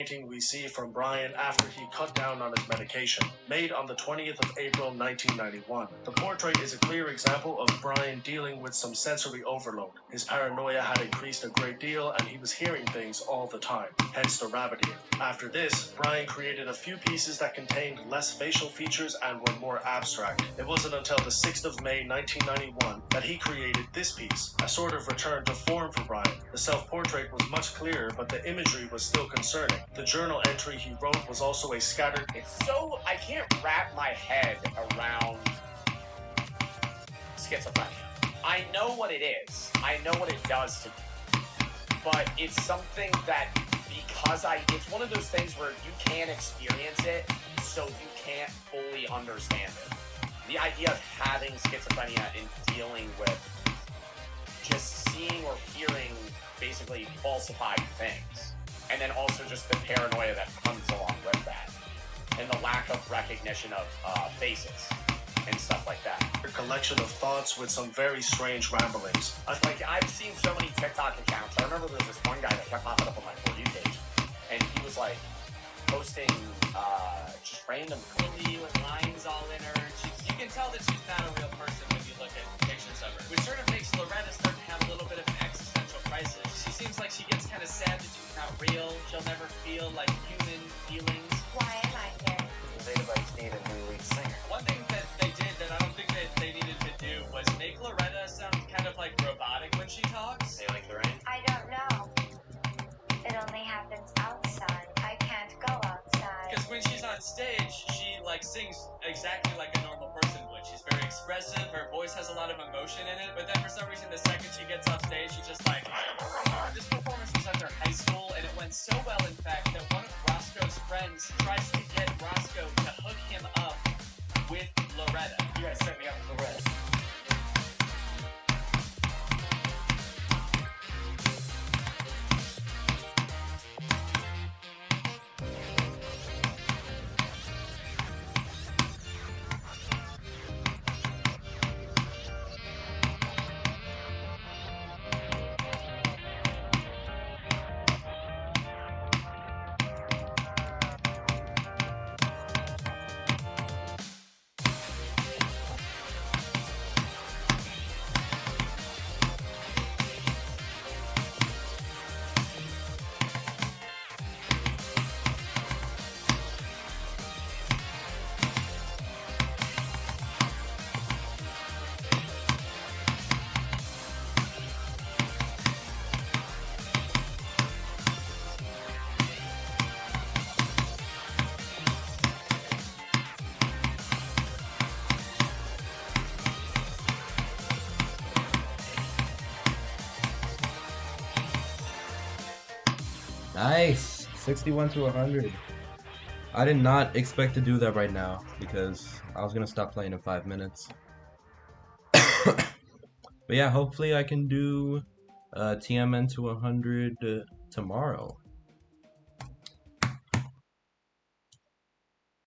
painting we see from Brian after he cut down on his medication, made on the 20th of April 1991. The portrait is a clear example of Brian dealing with some sensory overload. His paranoia had increased a great deal and he was hearing things all the time, hence the rabbiting. After this, Brian created a few pieces that contained less facial features and were more abstract. It wasn't until the 6th of May 1991 that he created this piece, a sort of return to form for Brian. The self-portrait was much clearer, but the imagery was still concerning. The journal entry he wrote was also a scattered... I can't wrap my head around schizophrenia. I know what it is. I know what it does to me. But it's something that, it's one of those things where you can't experience it, so you can't fully understand it. The idea of having schizophrenia and dealing with just seeing or hearing basically falsified things. And then also just the paranoia that comes along with that. And the lack of recognition of faces and stuff like that. A collection of thoughts with some very strange ramblings. I've seen so many TikTok accounts. I remember there was this one guy that kept popping up on my For You page. And he was like posting just random with lines all in her. You can tell that she's not a real person when you look at pictures of her. Which sort of makes Loretta start to have a little bit of an existential crisis. She seems like she gets kind of sad that she's not real. She'll never feel like human feelings. Why am I here? They need a new lead singer. One thing that they did that I don't think that they needed to do was make Loretta sound kind of like robotic when she talks. Hey, like Lorraine? I don't know. It only happens outside. I can't go outside. Because when she's on stage, she sings exactly like a normal person would. She's very expressive, her voice has a lot of emotion in it, but then for some reason the second she gets off stage, she's just like... This performance was at their high school, and it went so well, in fact, that one of Roscoe's friends tries to get Roscoe to hook him up with Loretta. You guys set me up with Loretta. Nice! 61 to 100. I did not expect to do that right now because I was gonna stop playing in 5 minutes. But yeah, hopefully I can do TMN to 100 tomorrow.